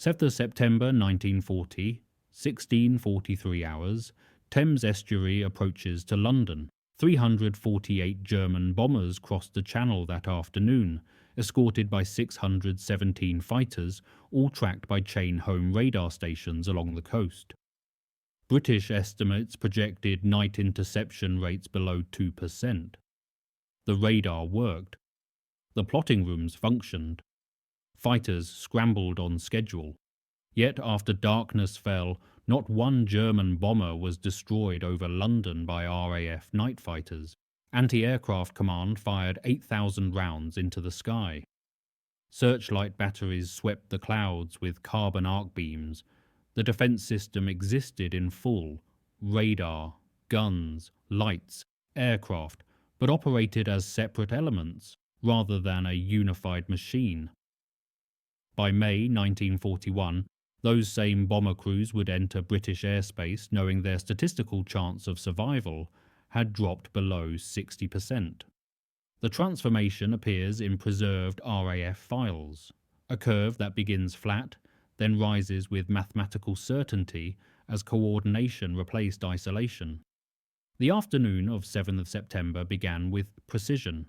7th of September 1940, 16:43 hours, Thames estuary approaches to London. 348 German bombers crossed the Channel that afternoon, escorted by 617 fighters, all tracked by chain-home radar stations along the coast. British estimates projected night interception rates below 2%. The radar worked. The plotting rooms functioned. Fighters scrambled on schedule. Yet after darkness fell, not one German bomber was destroyed over London by RAF night fighters. Anti-aircraft command fired 8,000 rounds into the sky. Searchlight batteries swept the clouds with carbon arc beams. The defense system existed in full: radar, guns, lights, aircraft, but operated as separate elements rather than a unified machine. By May 1941, those same bomber crews would enter British airspace knowing their statistical chance of survival had dropped below 60%. The transformation appears in preserved RAF files, a curve that begins flat, then rises with mathematical certainty as coordination replaced isolation. The afternoon of 7th of September began with precision.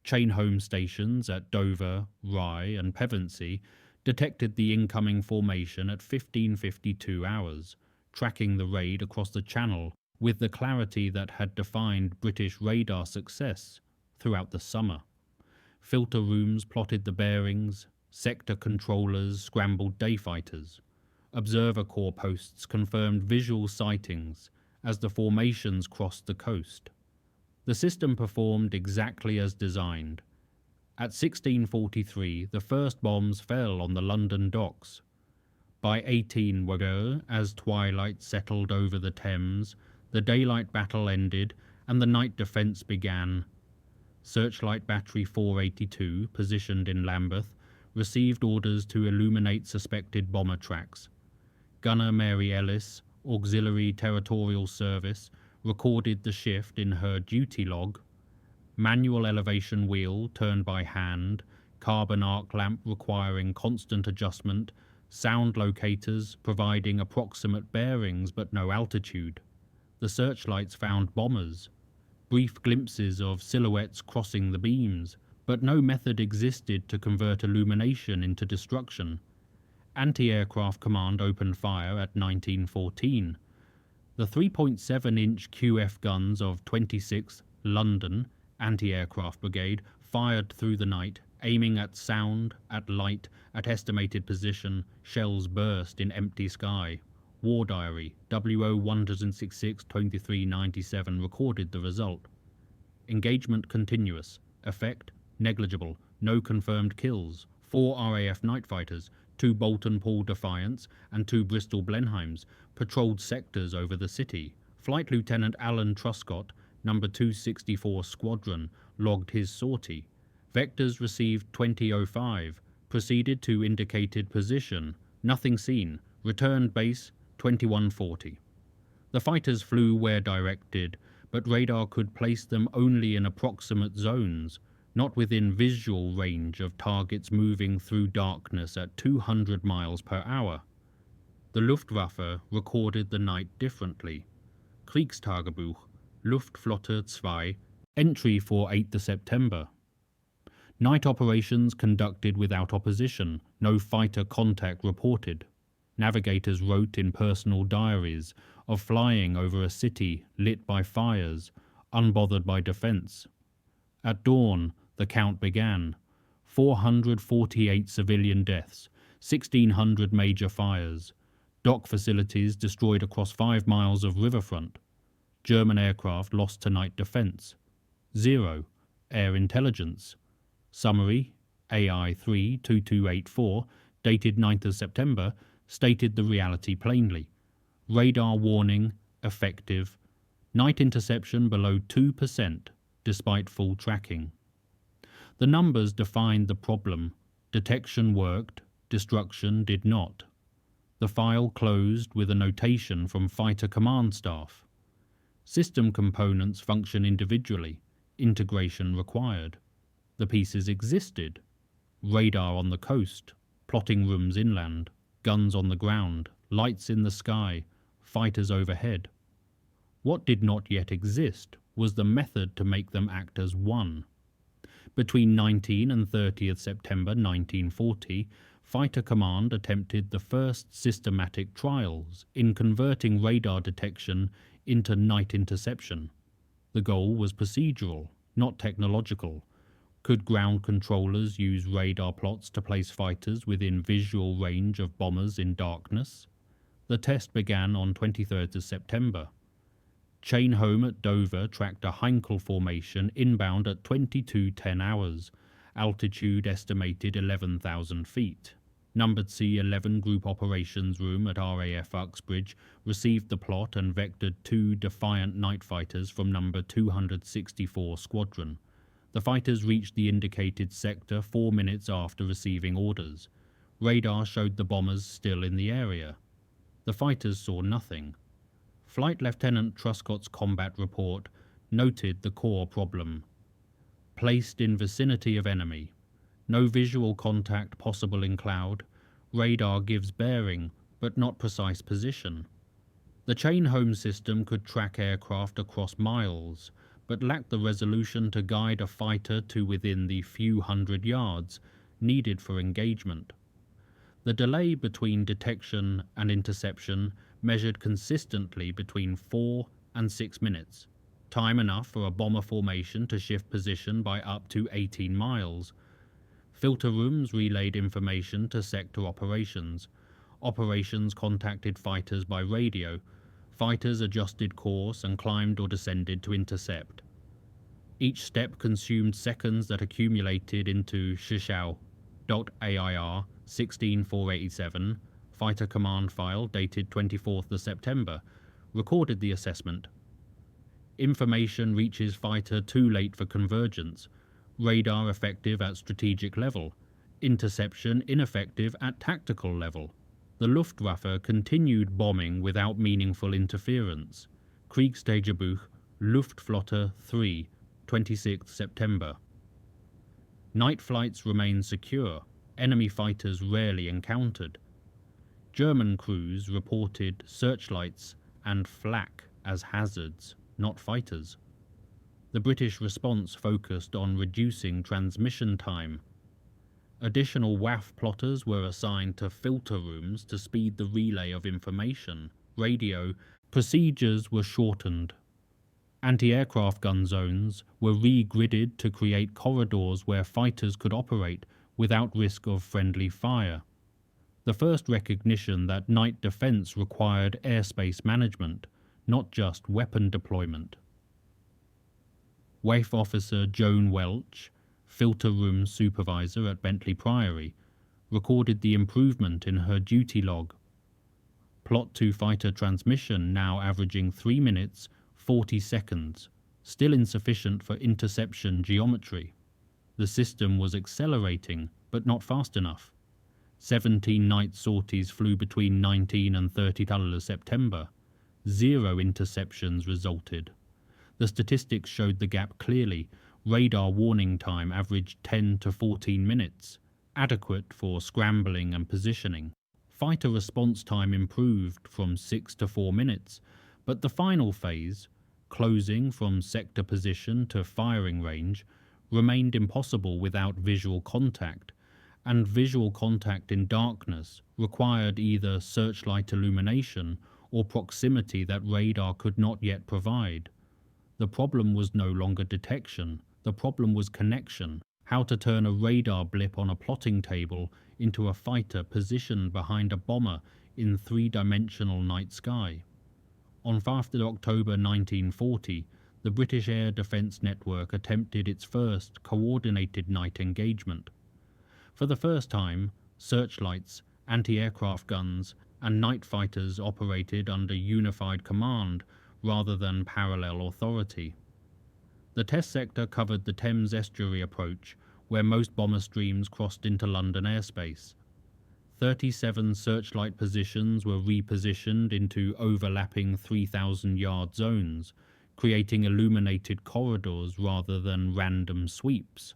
Chain-home stations at Dover, Rye and Pevensey detected the incoming formation at 15:52 hours, tracking the raid across the Channel with the clarity that had defined British radar success throughout the summer. Filter rooms plotted the bearings, sector controllers scrambled day fighters. Observer corps posts confirmed visual sightings as the formations crossed the coast. The system performed exactly as designed. At 16:43, the first bombs fell on the London docks. By 18:00, as twilight settled over the Thames, the daylight battle ended and the night defence began. Searchlight Battery 482, positioned in Lambeth, received orders to illuminate suspected bomber tracks. Gunner Mary Ellis, Auxiliary Territorial Service, recorded the shift in her duty log. Manual elevation wheel turned by hand, carbon arc lamp requiring constant adjustment, sound locators providing approximate bearings but no altitude. The searchlights found bombers. Brief glimpses of silhouettes crossing the beams, but no method existed to convert illumination into destruction. Anti-aircraft command opened fire at 19:14. The 3.7-inch QF guns of 26th London Anti-Aircraft Brigade fired through the night, aiming at sound, at light, at estimated position. Shells burst in empty sky. War Diary, WO 166-2397 recorded the result. Engagement continuous. Effect negligible. No confirmed kills. 4 RAF night fighters, 2 Bolton Paul Defiants and 2 Bristol Blenheims patrolled sectors over the city. Flight Lieutenant Alan Truscott, No. 264 Squadron, logged his sortie. Vectors received 20:05, proceeded to indicated position, nothing seen, returned base 21:40. The fighters flew where directed, but radar could place them only in approximate zones, not within visual range of targets moving through darkness at 200 miles per hour. The Luftwaffe recorded the night differently. Kriegstagebuch, Luftflotte 2, entry for 8th of September. Night operations conducted without opposition, no fighter contact reported. Navigators wrote in personal diaries of flying over a city lit by fires, unbothered by defence. At dawn, the count began. 448 civilian deaths, 1,600 major fires. Dock facilities destroyed across 5 miles of riverfront. German aircraft lost to night defence. 0. Air intelligence. Summary, AI 3-2284, dated 9th of September, stated the reality plainly. Radar warning, effective. Night interception below 2%, despite full tracking. The numbers defined the problem. Detection worked, destruction did not. The file closed with a notation from fighter command staff. System components function individually. Integration required. The pieces existed. Radar on the coast, plotting rooms inland. Guns on the ground, lights in the sky, fighters overhead. What did not yet exist was the method to make them act as one. Between 19 and 30th September 1940, Fighter Command attempted the first systematic trials in converting radar detection into night interception. The goal was procedural, not technological. Could ground controllers use radar plots to place fighters within visual range of bombers in darkness? The test began on 23rd of September. Chain Home at Dover tracked a Heinkel formation inbound at 22:10 hours, altitude estimated 11,000 feet. Numbered C11 Group Operations Room at RAF Uxbridge received the plot and vectored 2 Defiant night fighters from number 264 Squadron. The fighters reached the indicated sector 4 minutes after receiving orders. Radar showed the bombers still in the area. The fighters saw nothing. Flight Lieutenant Truscott's combat report noted the core problem. Placed in vicinity of enemy. No visual contact possible in cloud. Radar gives bearing, but not precise position. The Chain Home system could track aircraft across miles, but lacked the resolution to guide a fighter to within the few hundred yards needed for engagement. The delay between detection and interception measured consistently between 4 and 6 minutes, time enough for a bomber formation to shift position by up to 18 miles. Filter rooms relayed information to sector operations. Operations contacted fighters by radio. Fighters adjusted course and climbed or descended to intercept. Each step consumed seconds that accumulated into Shishao.air 16487, Fighter Command file dated 24th of September, recorded the assessment. Information reaches fighter too late for convergence. Radar effective at strategic level. Interception ineffective at tactical level. The Luftwaffe continued bombing without meaningful interference. Kriegstagebuch, Luftflotte 3, 26th September. Night flights remained secure. Enemy fighters rarely encountered. German crews reported searchlights and flak as hazards, not fighters. The British response focused on reducing transmission time. Additional WAF plotters were assigned to filter rooms to speed the relay of information. Radio procedures were shortened. Anti-aircraft gun zones were re-gridded to create corridors where fighters could operate without risk of friendly fire. The first recognition that night defense required airspace management, not just weapon deployment. WAF officer Joan Welch, filter room supervisor at Bentley Priory, recorded the improvement in her duty log. Plot to fighter transmission now averaging 3 minutes 40 seconds, still insufficient for interception geometry. The system was accelerating, but not fast enough. 17 night sorties flew between 19 and 30th September. 0 interceptions resulted. The statistics showed the gap clearly. Radar warning time averaged 10 to 14 minutes, adequate for scrambling and positioning. Fighter response time improved from 6 to 4 minutes, but the final phase, closing from sector position to firing range, remained impossible without visual contact, and visual contact in darkness required either searchlight illumination or proximity that radar could not yet provide. The problem was no longer detection, the problem was connection, how to turn a radar blip on a plotting table into a fighter positioned behind a bomber in three-dimensional night sky. On 5th October 1940, the British Air Defence Network attempted its first coordinated night engagement. For the first time, searchlights, anti-aircraft guns, and night fighters operated under unified command rather than parallel authority. The test sector covered the Thames estuary approach, where most bomber streams crossed into London airspace. 37 searchlight positions were repositioned into overlapping 3,000-yard zones, creating illuminated corridors rather than random sweeps.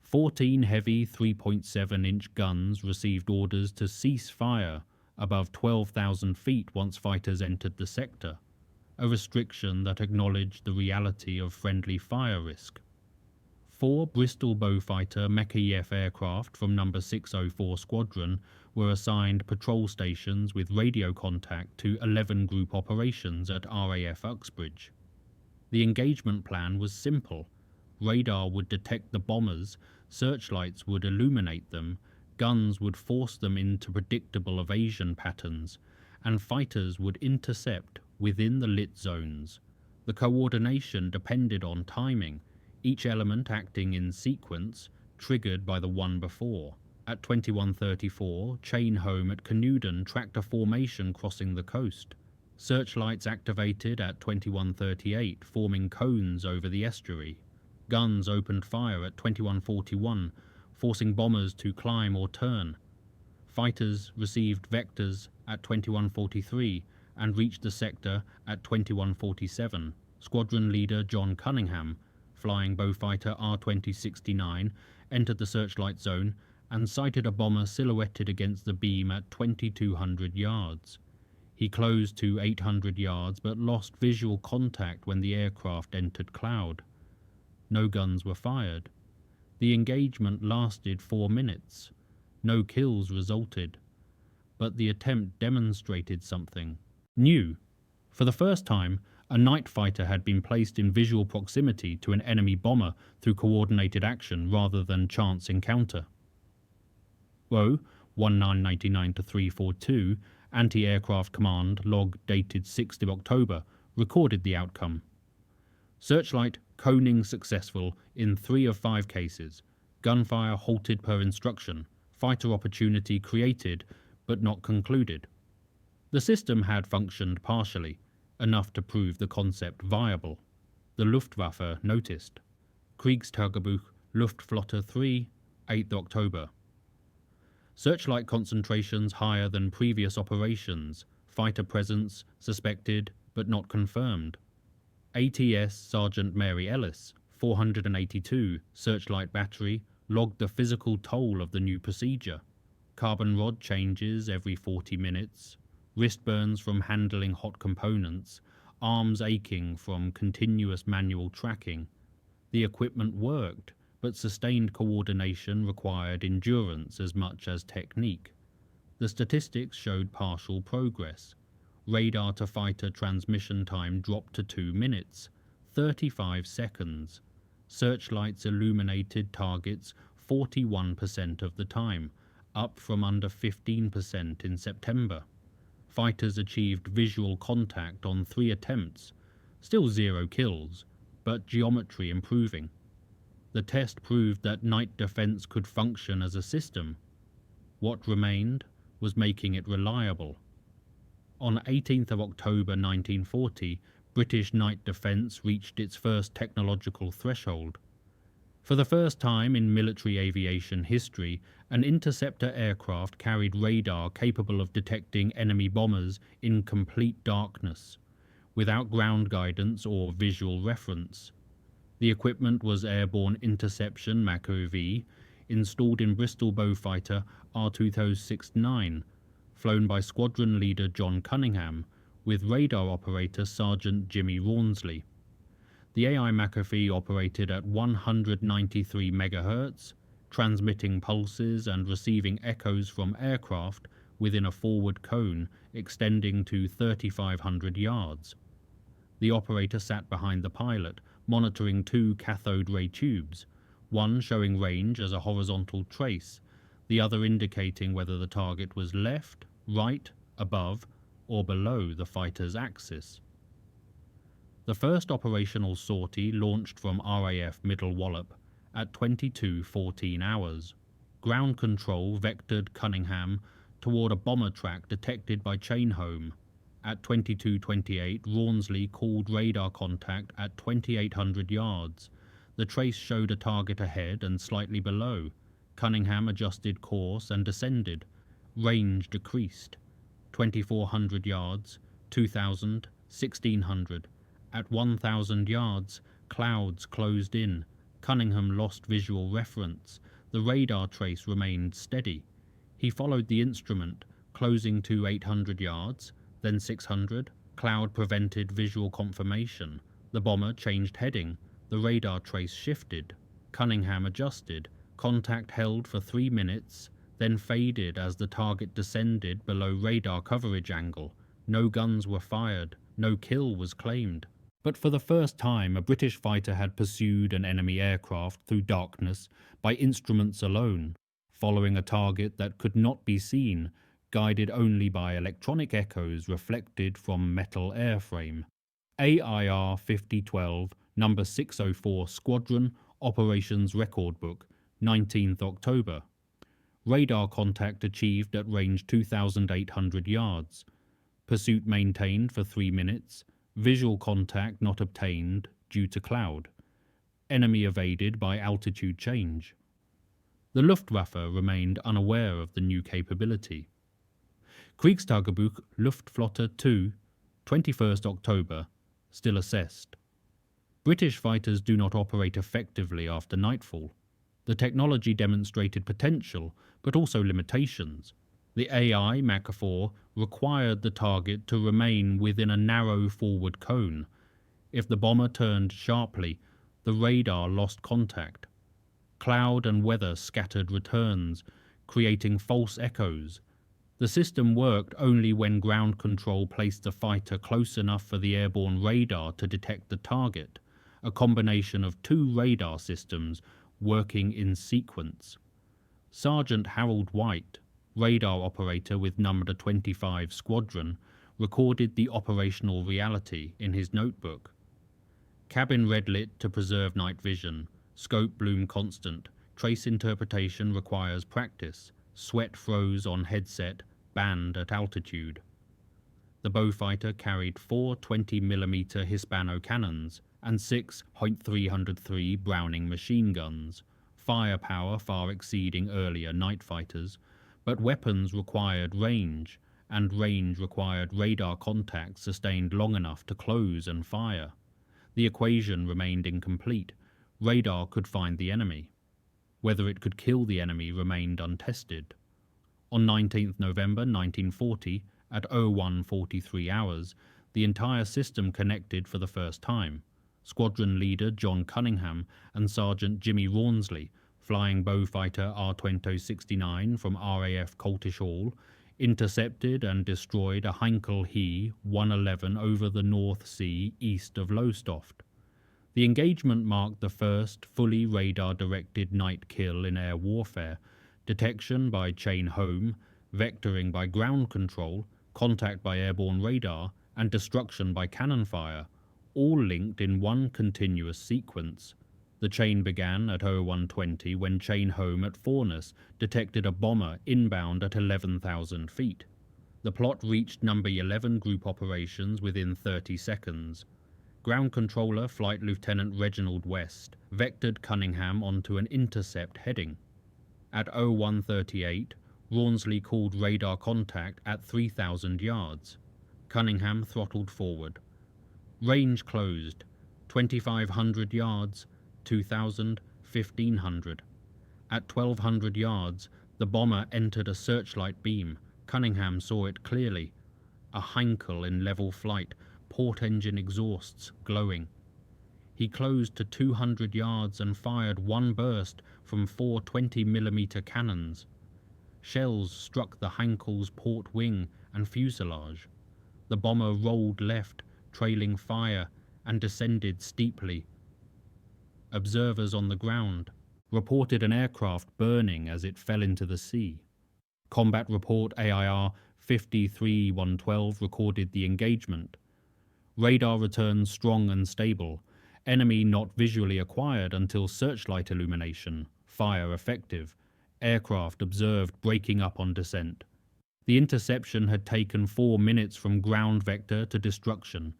14 heavy 3.7-inch guns received orders to cease fire above 12,000 feet once fighters entered the sector, a restriction that acknowledged the reality of friendly fire risk. 4 Bristol Beaufighter Mekayev aircraft from No. 604 Squadron were assigned patrol stations with radio contact to 11 group operations at RAF Uxbridge. The engagement plan was simple. Radar would detect the bombers, searchlights would illuminate them, guns would force them into predictable evasion patterns, and fighters would intercept within the lit zones. The coordination depended on timing, each element acting in sequence, triggered by the one before. At 21:34, Chain Home at Canewdon tracked a formation crossing the coast. Searchlights activated at 21:38, forming cones over the estuary. Guns opened fire at 21:41, forcing bombers to climb or turn. Fighters received vectors at 21:43 and reached the sector at 21:47. Squadron leader John Cunningham, flying Beaufighter R-2069, entered the searchlight zone and sighted a bomber silhouetted against the beam at 2,200 yards. He closed to 800 yards but lost visual contact when the aircraft entered cloud. No guns were fired. The engagement lasted 4 minutes. No kills resulted. But the attempt demonstrated something new. For the first time, a night fighter had been placed in visual proximity to an enemy bomber through coordinated action rather than chance encounter. Row 1999-342, Anti-Aircraft Command log dated 6th of October, recorded the outcome. Searchlight coning successful in 3 of 5 cases. Gunfire halted per instruction. Fighter opportunity created, but not concluded. The system had functioned partially, enough to prove the concept viable. The Luftwaffe noticed. Kriegstagebuch Luftflotte 3, 8th October. Searchlight concentrations higher than previous operations. Fighter presence suspected but not confirmed. ATS Sergeant Mary Ellis, 482, Searchlight Battery, logged the physical toll of the new procedure. Carbon rod changes every 40 minutes. Wrist burns from handling hot components, arms aching from continuous manual tracking. The equipment worked, but sustained coordination required endurance as much as technique. The statistics showed partial progress. Radar to fighter transmission time dropped to 2 minutes, 35 seconds. Searchlights illuminated targets 41% of the time, up from under 15% in September. Fighters achieved visual contact on 3 attempts, still 0 kills, but geometry improving. The test proved that night defense could function as a system. What remained was making it reliable. On 18th of October 1940, British night defense reached its first technological threshold. For the first time in military aviation history, an interceptor aircraft carried radar capable of detecting enemy bombers in complete darkness, without ground guidance or visual reference. The equipment was Airborne Interception Mach-V, installed in Bristol Beaufighter R-2069, flown by squadron leader John Cunningham, with radar operator Sergeant Jimmy Rawnsley. The AI Mach-V operated at 193 MHz, transmitting pulses and receiving echoes from aircraft within a forward cone extending to 3,500 yards. The operator sat behind the pilot, monitoring 2 cathode ray tubes, one showing range as a horizontal trace, the other indicating whether the target was left, right, above, or below the fighter's axis. The first operational sortie launched from RAF Middle Wallop at 22:14 hours. Ground control vectored Cunningham toward a bomber track detected by Chain Home. At 22:28, Rawnsley called radar contact at 2,800 yards. The trace showed a target ahead and slightly below. Cunningham adjusted course and descended. Range decreased. 2,400 yards, 2,000, 1,600. At 1,000 yards, clouds closed in. Cunningham lost visual reference. The radar trace remained steady. He followed the instrument, closing to 800 yards, then 600. Cloud prevented visual confirmation. The bomber changed heading. The radar trace shifted. Cunningham adjusted. Contact held for 3 minutes, then faded as the target descended below radar coverage angle. No guns were fired. No kill was claimed. But for the first time, a British fighter had pursued an enemy aircraft through darkness by instruments alone, following a target that could not be seen, guided only by electronic echoes reflected from metal airframe. AIR 5012, number 604 Squadron, Operations Record Book, 19th October. Radar contact achieved at range 2,800 yards. Pursuit maintained for 3 minutes. Visual contact not obtained due to cloud. Enemy evaded by altitude change. The Luftwaffe remained unaware of the new capability. Kriegstagebuch Luftflotte 2, 21st October, still assessed. British fighters do not operate effectively after nightfall. The technology demonstrated potential, but also limitations. The AI Mach 4 required the target to remain within a narrow forward cone. If the bomber turned sharply, the radar lost contact. Cloud and weather scattered returns, creating false echoes. The system worked only when ground control placed the fighter close enough for the airborne radar to detect the target, a combination of 2 radar systems working in sequence. Sergeant Harold White, radar operator with number 25 Squadron, recorded the operational reality in his notebook. Cabin red lit to preserve night vision. Scope bloom constant. Trace interpretation requires practice. Sweat froze on headset. Banned at altitude. The Beaufighter carried 4 20mm Hispano cannons and 6 .303 Browning machine guns, firepower far exceeding earlier night fighters, but weapons required range, and range required radar contact sustained long enough to close and fire. The equation remained incomplete. Radar could find the enemy. Whether it could kill the enemy remained untested. On 19th November 1940, at 01:43 hours, the entire system connected for the first time. Squadron leader John Cunningham and Sergeant Jimmy Rawnsley, flying Beaufighter R-2069 from RAF Coltish Hall, intercepted and destroyed a Heinkel He 111 over the North Sea east of Lowestoft. The engagement marked the first fully radar-directed night kill in air warfare, detection by chain home, vectoring by ground control, contact by airborne radar, and destruction by cannon fire, all linked in one continuous sequence. The chain began at 01:20 when chain home at Fournes detected a bomber inbound at 11,000 feet. The plot reached number 11 group operations within 30 seconds. Ground controller Flight Lieutenant Reginald West vectored Cunningham onto an intercept heading. At 01:38, Rawnsley called radar contact at 3,000 yards. Cunningham throttled forward. Range closed, 2,500 yards, 2,000, 1,500. At 1,200 yards, the bomber entered a searchlight beam. Cunningham saw it clearly. A Heinkel in level flight, port engine exhausts glowing. He closed to 200 yards and fired one burst from 4 20mm cannons. Shells struck the Heinkel's port wing and fuselage. The bomber rolled left, trailing fire, and descended steeply. Observers on the ground reported an aircraft burning as it fell into the sea. Combat Report AIR 53112 recorded the engagement. Radar returns strong and stable. Enemy not visually acquired until searchlight illumination. Fire effective. Aircraft observed breaking up on descent. The interception had taken 4 minutes from ground vector to destruction.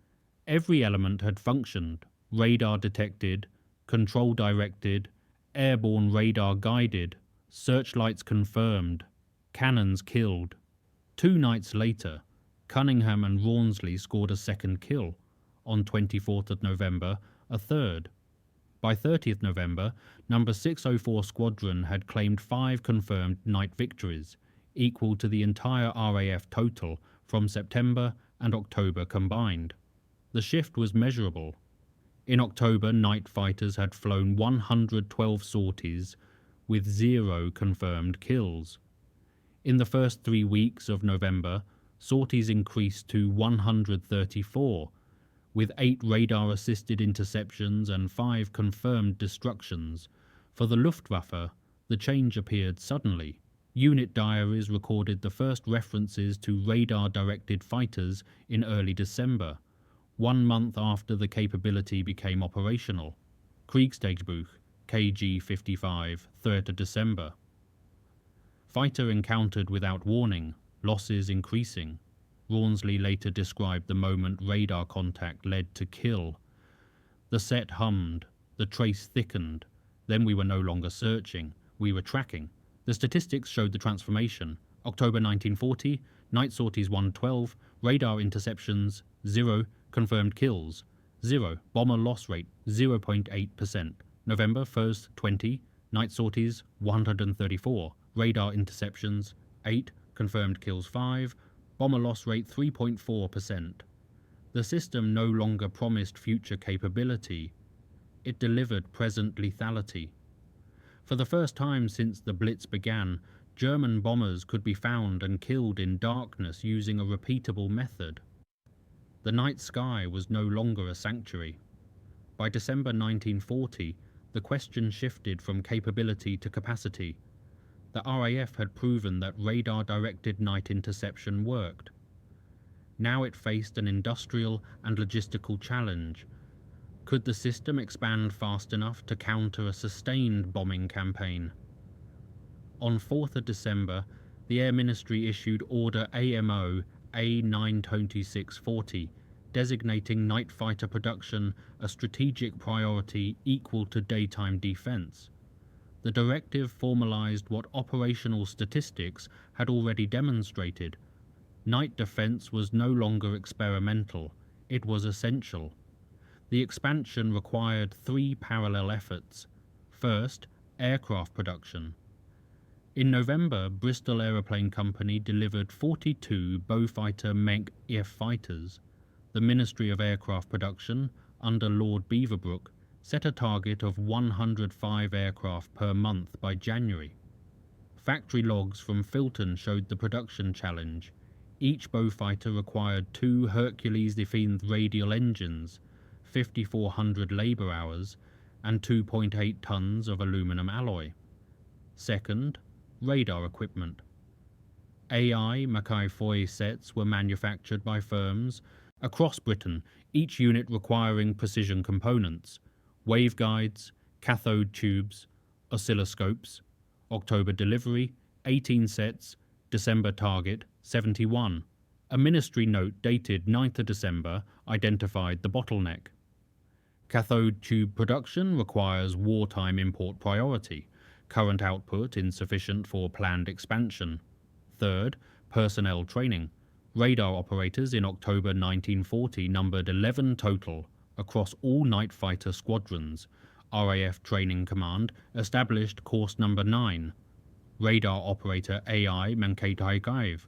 Every element had functioned. Radar detected, control directed, airborne radar guided, searchlights confirmed, cannons killed. 2 nights later, Cunningham and Rawnsley scored a second kill. On 24th of November, a third. By 30th November, No. 604 Squadron had claimed 5 confirmed night victories, equal to the entire RAF total from September and October combined. The shift was measurable. In October, night fighters had flown 112 sorties with 0 confirmed kills. In the first 3 weeks of November, sorties increased to 134, with 8 radar-assisted interceptions and 5 confirmed destructions. For the Luftwaffe, the change appeared suddenly. Unit diaries recorded the first references to radar-directed fighters in early December, 1 month after the capability became operational. Kriegstagebuch, KG 55, 3rd December. Fighter encountered without warning, losses increasing. Rawnsley later described the moment radar contact led to kill. The set hummed, the trace thickened, then we were no longer searching, we were tracking. The statistics showed the transformation. October 1940, night sorties 112, radar interceptions 0, confirmed kills 0, bomber loss rate 0.8%. November 1st 20, night sorties 134, radar interceptions 8, confirmed kills 5, bomber loss rate 3.4%. The system no longer promised future capability. It delivered present lethality. For the first time since the Blitz began, German bombers could be found and killed in darkness using a repeatable method. The night sky was no longer a sanctuary. By December 1940, the question shifted from capability to capacity. The RAF had proven that radar-directed night interception worked. Now it faced an industrial and logistical challenge. Could the system expand fast enough to counter a sustained bombing campaign? On 4th December, the Air Ministry issued Order AMO A92640, designating night fighter production a strategic priority equal to daytime defense. The directive formalized what operational statistics had already demonstrated. Night defense was no longer experimental, it was essential. The expansion required 3 parallel efforts. First, aircraft production. In November, Bristol Aeroplane Company delivered 42 Beaufighter Menk F fighters. The Ministry of Aircraft Production, under Lord Beaverbrook, set a target of 105 aircraft per month by January. Factory logs from Filton showed the production challenge. Each Beaufighter required 2 Hercules-themed radial engines, 5,400 labour hours, and 2.8 tons of aluminum alloy. Second, radar equipment. AI Mackay-Foy sets were manufactured by firms across Britain, each unit requiring precision components, waveguides, cathode tubes, oscilloscopes. October delivery, 18 sets, December target, 71. A ministry note dated 9th December identified the bottleneck. Cathode tube production requires wartime import priority, current output insufficient for planned expansion. Third, personnel training. Radar operators in October 1940 numbered 11 total across all night fighter squadrons. RAF Training Command established course number 9, Radar Operator AI Mankaitaigaev,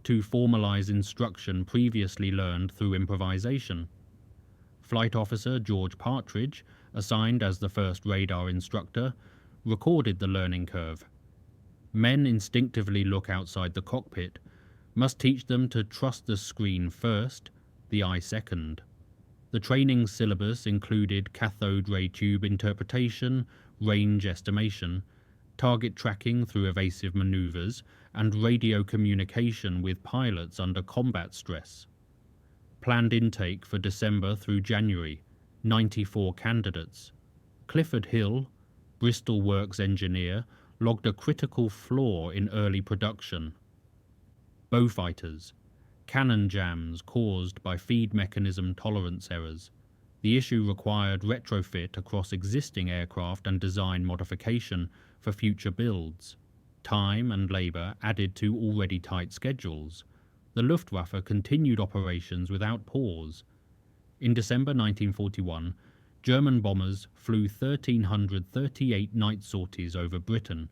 to formalize instruction previously learned through improvisation. Flight Officer George Partridge, assigned as the first radar instructor, recorded the learning curve. Men instinctively look outside the cockpit, must teach them to trust the screen first, the eye second. The training syllabus included cathode ray tube interpretation, range estimation, target tracking through evasive maneuvers, and radio communication with pilots under combat stress. Planned intake for December through January, 94 candidates. Clifford Hill, Bristol Works engineer, logged a critical flaw in early production. Beaufighters. Cannon jams caused by feed mechanism tolerance errors. The issue required retrofit across existing aircraft and design modification for future builds. Time and labour added to already tight schedules. The Luftwaffe continued operations without pause. In December 1941, German bombers flew 1,338 night sorties over Britain,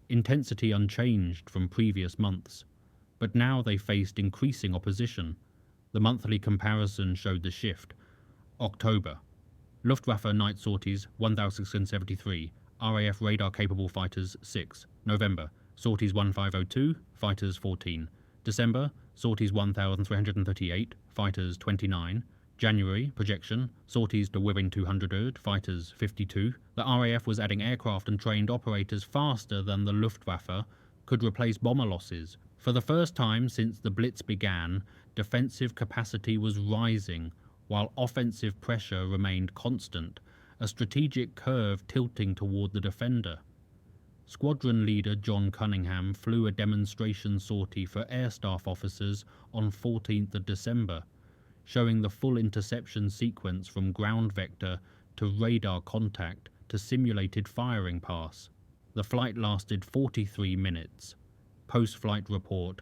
intensity unchanged from previous months. But now they faced increasing opposition. The monthly comparison showed the shift. October. Luftwaffe night sorties 1,673, RAF radar-capable fighters 6. November. Sorties 1502, fighters 14. December. Sorties 1,338, fighters 29. January, projection, sorties to within 200, fighters 52. The RAF was adding aircraft and trained operators faster than the Luftwaffe could replace bomber losses. For the first time since the Blitz began, defensive capacity was rising, while offensive pressure remained constant, a strategic curve tilting toward the defender. Squadron leader John Cunningham flew a demonstration sortie for air staff officers on 14th of December, showing the full interception sequence from ground vector to radar contact to simulated firing pass. The flight lasted 43 minutes. Post-flight report.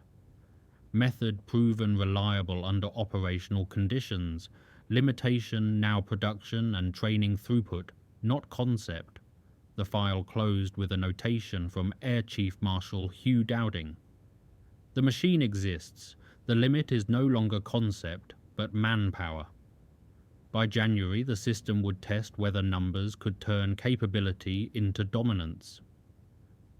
Method proven reliable under operational conditions. Limitation now production and training throughput, not concept. The file closed with a notation from Air Chief Marshal Hugh Dowding. The machine exists. The limit is no longer concept, but manpower. By January, the system would test whether numbers could turn capability into dominance.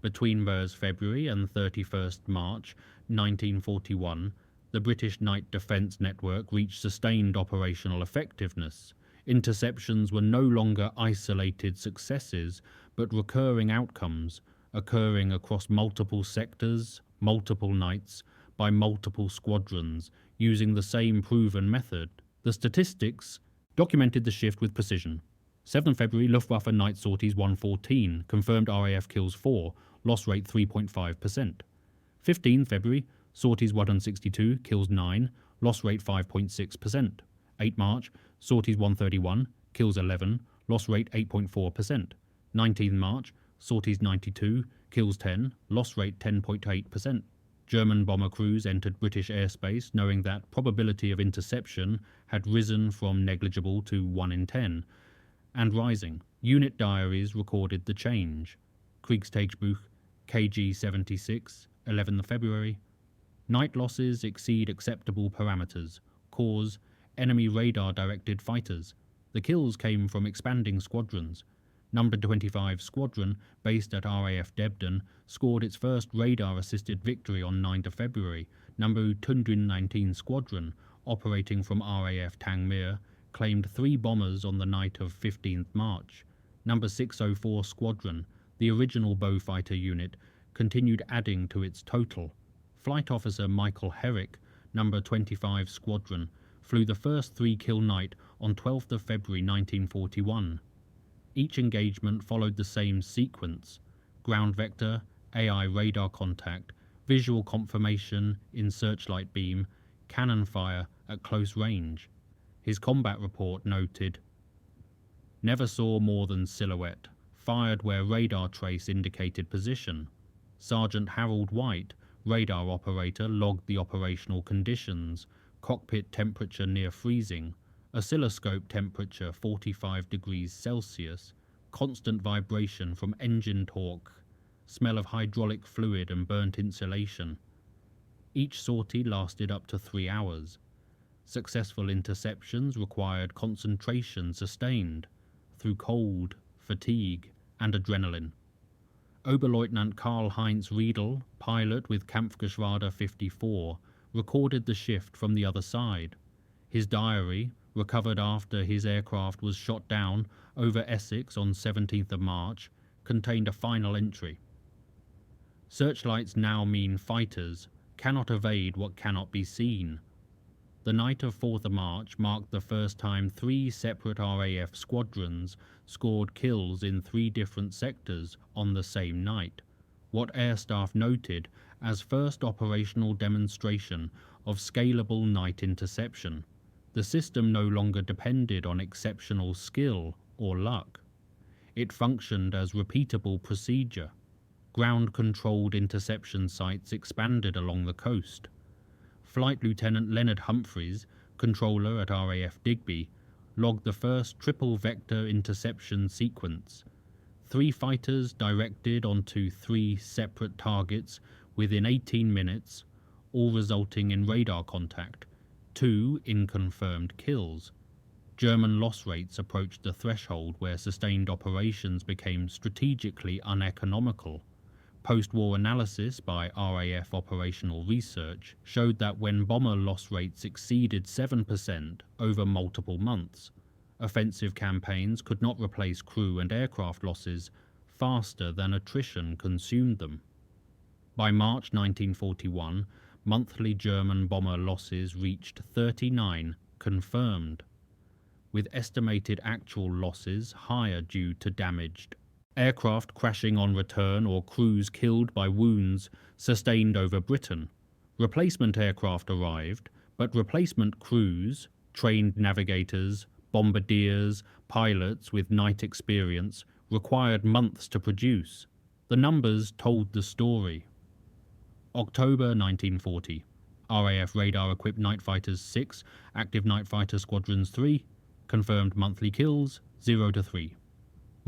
Between February and 31st March 1941, the British Night Defence Network reached sustained operational effectiveness. Interceptions were no longer isolated successes, but recurring outcomes, occurring across multiple sectors, multiple nights, by multiple squadrons, using the same proven method. The statistics documented the shift with precision. 7th February, Luftwaffe night sorties 114, confirmed RAF kills 4, loss rate 3.5%. 15th February, sorties 162, kills 9, loss rate 5.6%. 8 March, sorties 131, kills 11, loss rate 8.4%. 19th March, sorties 92, kills 10, loss rate 10.8%. German bomber crews entered British airspace knowing that probability of interception had risen from negligible to 1 in 10, and rising. Unit diaries recorded the change. Kriegstagebuch, KG 76, 11th February. Night losses exceed acceptable parameters. Cause, enemy radar-directed fighters. The kills came from expanding squadrons. Number 25 Squadron, based at RAF Debden, scored its first radar-assisted victory on 9th February. Number 219 Squadron, operating from RAF Tangmere, claimed 3 bombers on the night of 15th March. Number 604 Squadron, the original Beaufighter unit, continued adding to its total. Flight Officer Michael Herrick, Number 25 Squadron, flew the first 3-kill night on 12th of February 1941. Each engagement followed the same sequence: ground vector, AI radar contact, visual confirmation in searchlight beam, cannon fire at close range. His combat report noted, "Never saw more than silhouette, fired where radar trace indicated position. Sergeant Harold White, radar operator, logged the operational conditions: cockpit temperature near freezing, oscilloscope temperature 45 degrees Celsius, constant vibration from engine torque, smell of hydraulic fluid and burnt insulation." Each sortie lasted up to 3 hours. Successful interceptions required concentration sustained through cold, fatigue, and adrenaline. Oberleutnant Karl-Heinz Riedel, pilot with Kampfgeschwader 54, recorded the shift from the other side. His diary, recovered after his aircraft was shot down over Essex on 17th of March, contained a final entry. "Searchlights now mean fighters cannot evade what cannot be seen." The night of 4th of March marked the first time 3 separate RAF squadrons scored kills in 3 different sectors on the same night, what air staff noted as first operational demonstration of scalable night interception. The system no longer depended on exceptional skill or luck. It functioned as repeatable procedure. Ground-controlled interception sites expanded along the coast. Flight Lieutenant Leonard Humphreys, controller at RAF Digby, logged the first triple-vector interception sequence. 3 fighters directed onto 3 separate targets within 18 minutes, all resulting in radar contact, 2 in confirmed kills. German loss rates approached the threshold where sustained operations became strategically uneconomical. Post-war analysis by RAF Operational Research showed that when bomber loss rates exceeded 7% over multiple months, offensive campaigns could not replace crew and aircraft losses faster than attrition consumed them. By March 1941, monthly German bomber losses reached 39 confirmed, with estimated actual losses higher due to damaged aircraft crashing on return or crews killed by wounds sustained over Britain. Replacement aircraft arrived, but replacement crews, trained navigators, bombardiers, pilots with night experience, required months to produce. The numbers told the story. October 1940. RAF radar-equipped night fighters 6, active night fighter squadrons 3, confirmed monthly kills 0 to 3.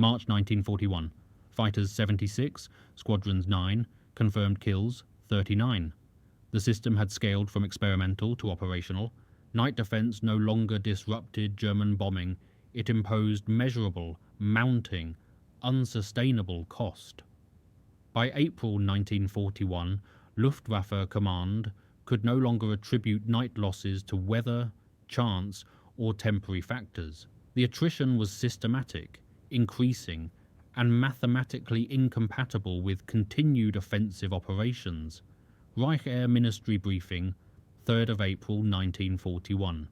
March 1941. Fighters 76, squadrons 9, confirmed kills 39. The system had scaled from experimental to operational. Night defense no longer disrupted German bombing. It imposed measurable, mounting, unsustainable cost. By April 1941, Luftwaffe command could no longer attribute night losses to weather, chance, or temporary factors. The attrition was systematic, increasing, and mathematically incompatible with continued offensive operations. Reich Air Ministry briefing, 3rd of April 1941.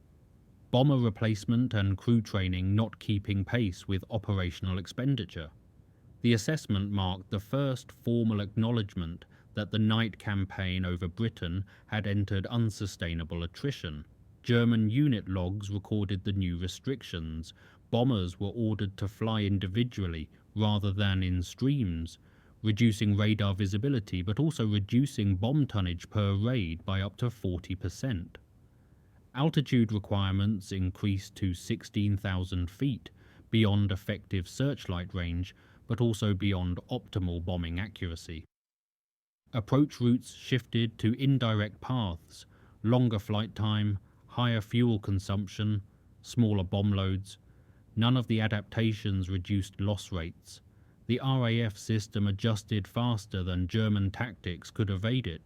Bomber replacement and crew training not keeping pace with operational expenditure. The assessment marked the first formal acknowledgement that the night campaign over Britain had entered unsustainable attrition. German unit logs recorded the new restrictions. Bombers were ordered to fly individually rather than in streams, reducing radar visibility but also reducing bomb tonnage per raid by up to 40%. Altitude requirements increased to 16,000 feet, beyond effective searchlight range, but also beyond optimal bombing accuracy. Approach routes shifted to indirect paths, longer flight time, higher fuel consumption, smaller bomb loads. None of the adaptations reduced loss rates. The RAF system adjusted faster than German tactics could evade it.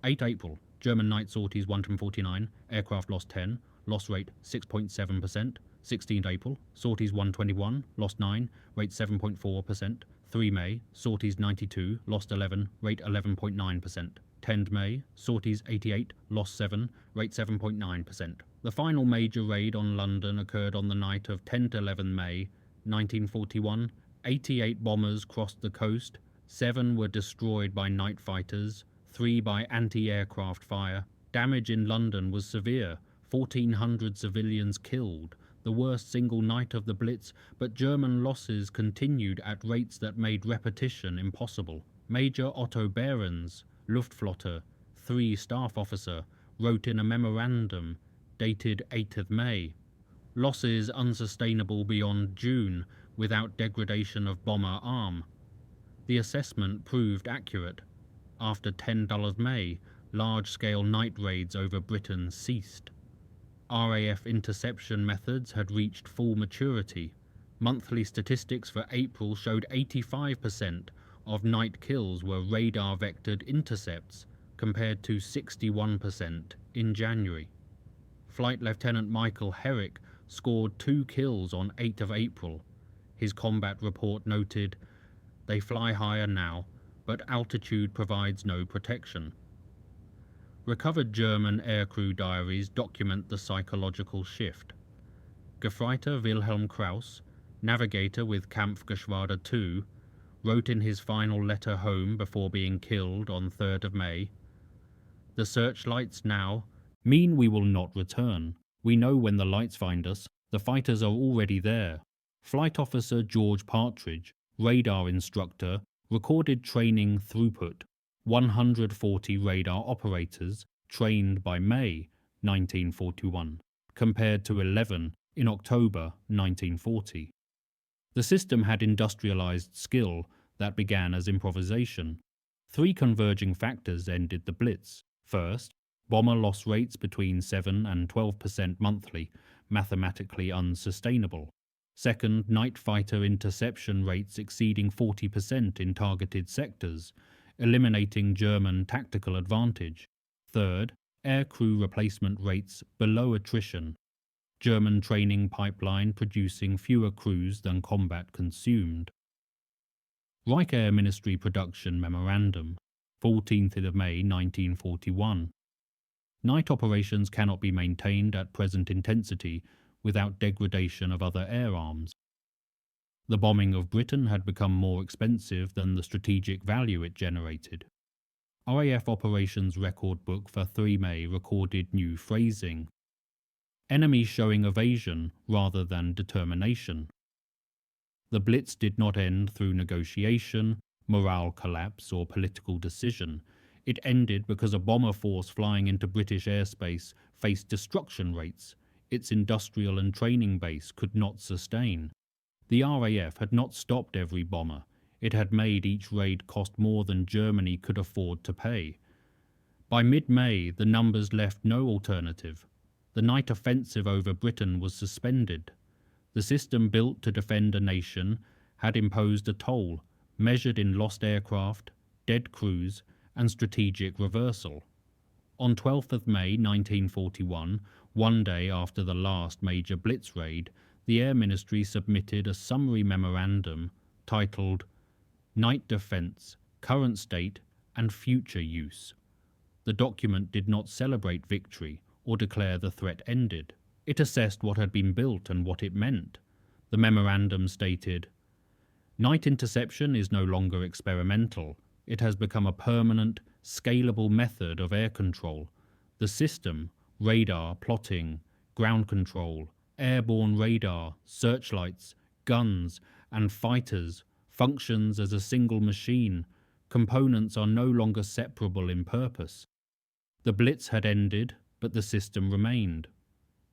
8 April. German night sorties 149, aircraft lost 10, loss rate 6.7%. 16 April, sorties 121, lost 9, rate 7.4%. 3 May, sorties 92, lost 11, rate 11.9%. 10 May, sorties 88, lost 7, rate 7.9%. The final major raid on London occurred on the night of 10 to 11 May 1941. 88 bombers crossed the coast, 7 were destroyed by night fighters, 3 by anti-aircraft fire. Damage in London was severe, 1,400 civilians killed, the worst single night of the Blitz, but German losses continued at rates that made repetition impossible. Major Otto Behrens, Luftflotte, 3 staff officer, wrote in a memorandum dated 8th of May, "Losses unsustainable beyond June without degradation of bomber arm." The assessment proved accurate. After 10 May, large-scale night raids over Britain ceased. RAF interception methods had reached full maturity. Monthly statistics for April showed 85% of night kills were radar-vectored intercepts, compared to 61% in January. Flight Lieutenant Michael Herrick scored 2 kills on 8th of April. His combat report noted, "They fly higher now, but altitude provides no protection." Recovered German aircrew diaries document the psychological shift. Gefreiter Wilhelm Krauss, navigator with Kampfgeschwader 2, wrote in his final letter home before being killed on 3rd of May, "The searchlights now mean we will not return. We know when the lights find us, the fighters are already there." Flight Officer George Partridge, radar instructor, recorded training throughput: 140 radar operators trained by May 1941, compared to 11 in October 1940. The system had industrialized skill that began as improvisation. Three converging factors ended the Blitz. First, bomber loss rates between 7 and 12% monthly, mathematically unsustainable. Second, night fighter interception rates exceeding 40% in targeted sectors, eliminating German tactical advantage. Third, aircrew replacement rates below attrition, German training pipeline producing fewer crews than combat consumed. Reich Air Ministry Production Memorandum, 14th of May 1941. Night operations cannot be maintained at present intensity without degradation of other air arms. The bombing of Britain had become more expensive than the strategic value it generated. RAF Operations Record Book for 3 May recorded new phrasing. Enemy showing evasion rather than determination. The Blitz did not end through negotiation, morale collapse, or political decision. It ended because a bomber force flying into British airspace faced destruction rates its industrial and training base could not sustain. The RAF had not stopped every bomber. It had made each raid cost more than Germany could afford to pay. By mid-May, the numbers left no alternative. The night offensive over Britain was suspended. The system built to defend a nation had imposed a toll, measured in lost aircraft, dead crews, and strategic reversal. On 12th of May 1941, one day after the last major Blitz raid, the Air Ministry submitted a summary memorandum titled Night Defense, Current State and Future Use. The document did not celebrate victory or declare the threat ended. It assessed what had been built and what it meant. The memorandum stated, "Night interception is no longer experimental. It has become a permanent, scalable method of air control. The system, radar, plotting, ground control, airborne radar, searchlights, guns, and fighters, functions as a single machine. Components are no longer separable in purpose." The Blitz had ended, but the system remained.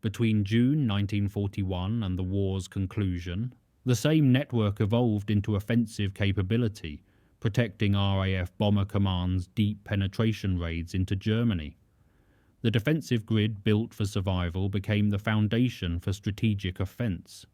Between June 1941 and the war's conclusion, the same network evolved into offensive capability, protecting RAF Bomber Command's deep penetration raids into Germany. The defensive grid built for survival became the foundation for strategic offense.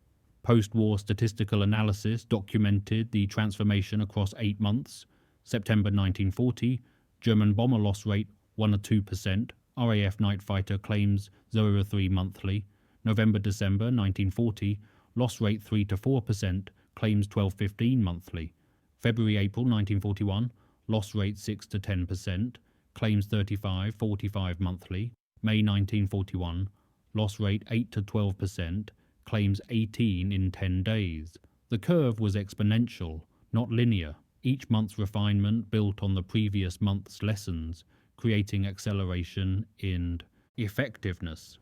Post-war statistical analysis documented the transformation across 8 months. September 1940, German bomber loss rate 1 or 2%, RAF night fighter claims 0 or 3 monthly. November-December 1940, loss rate 3 to 4%, claims 12-15 monthly. February-April 1941, loss rate 6 to 10%, claims 35-45 monthly. May 1941, loss rate 8 to 12%, claims 18 in 10 days. The curve was exponential, not linear. Each month's refinement built on the previous month's lessons, creating acceleration in effectiveness.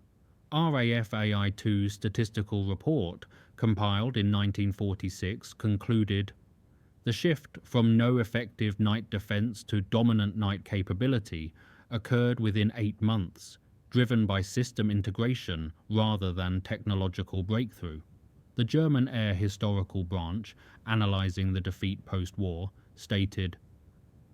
RAF AI2's statistical report, compiled in 1946, concluded, "The shift from no effective night defense to dominant night capability occurred within 8 months, driven by system integration rather than technological breakthrough." The German Air Historical Branch, analyzing the defeat post-war, stated,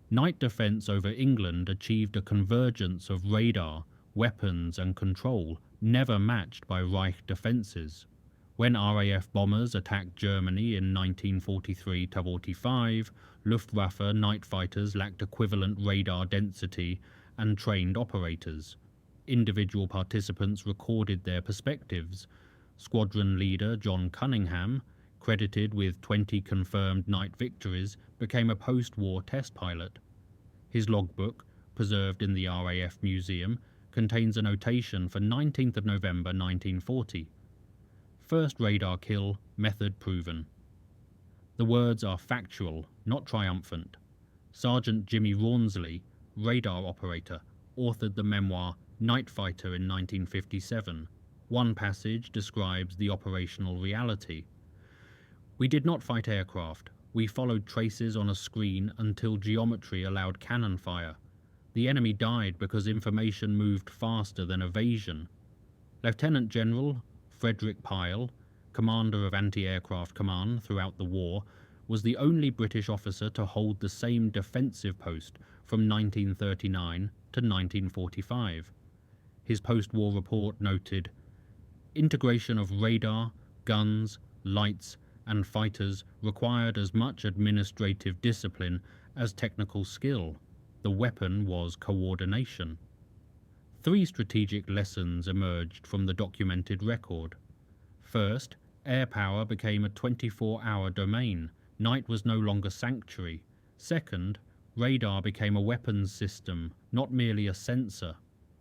"Night defense over England achieved a convergence of radar, weapons and control never matched by Reich defenses. When RAF bombers attacked Germany in 1943-45, Luftwaffe night fighters lacked equivalent radar density and trained operators. Individual participants recorded their perspectives. Squadron leader John Cunningham, credited with 20 confirmed night victories, became a post-war test pilot. His logbook, preserved in the RAF Museum, contains a notation for 19th of November 1940. "First radar kill, method proven." The words are factual, not triumphant. Sergeant Jimmy Rawnsley, radar operator, authored the memoir Night Fighter in 1957. One passage describes the operational reality. "We did not fight aircraft. We followed traces on a screen until geometry allowed cannon fire. The enemy died because information moved faster than evasion. Lieutenant General Frederick Pyle, commander of anti-aircraft command throughout the war, was the only British officer to hold the same defensive post from 1939 to 1945. His post-war report noted, "Integration of radar, guns, lights, and fighters required as much administrative discipline as technical skill. The weapon was coordination." 3 strategic lessons emerged from the documented record. First, air power became a 24-hour domain. Night was no longer sanctuary. Second, radar became a weapons system, not merely a sensor.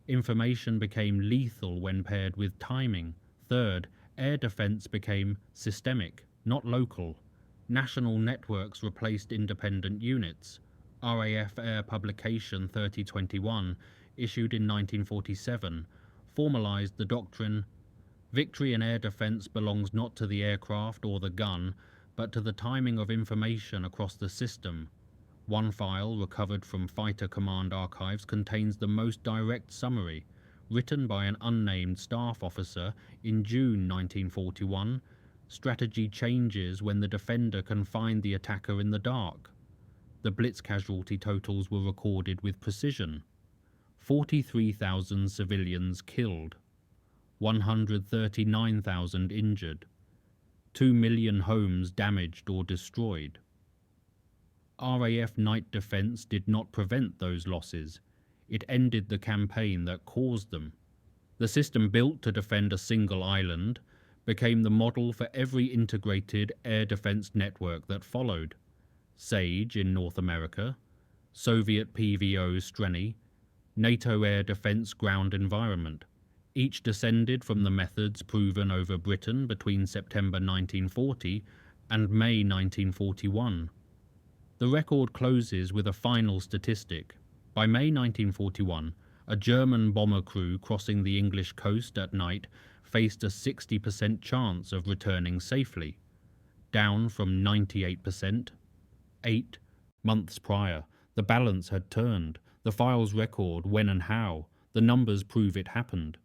Information became lethal when paired with timing. Third, air defense became systemic, not local. National networks replaced independent units. RAF Air Publication 3021, issued in 1947, formalized the doctrine, "Victory in air defense belongs not to the aircraft or the gun, but to the timing of information across the system." One file recovered from Fighter Command archives contains the most direct summary, written by an unnamed staff officer in June 1941. Strategy changes when the defender can find the attacker in the dark. The Blitz casualty totals were recorded with precision. 43,000 civilians killed, 139,000 injured, 2 million homes damaged or destroyed. RAF night defense did not prevent those losses. It ended the campaign that caused them. The system built to defend a single island became the model for every integrated air defense network that followed. SAGE in North America, Soviet PVO Streny, NATO air defense ground environment. Each descended from the methods proven over Britain between September 1940 and May 1941. The record closes with a final statistic. By May 1941, a German bomber crew crossing the English coast at night faced a 60% chance of returning safely, down from 98%. 8 months prior, the balance had turned. The files record when and how. The numbers prove it happened.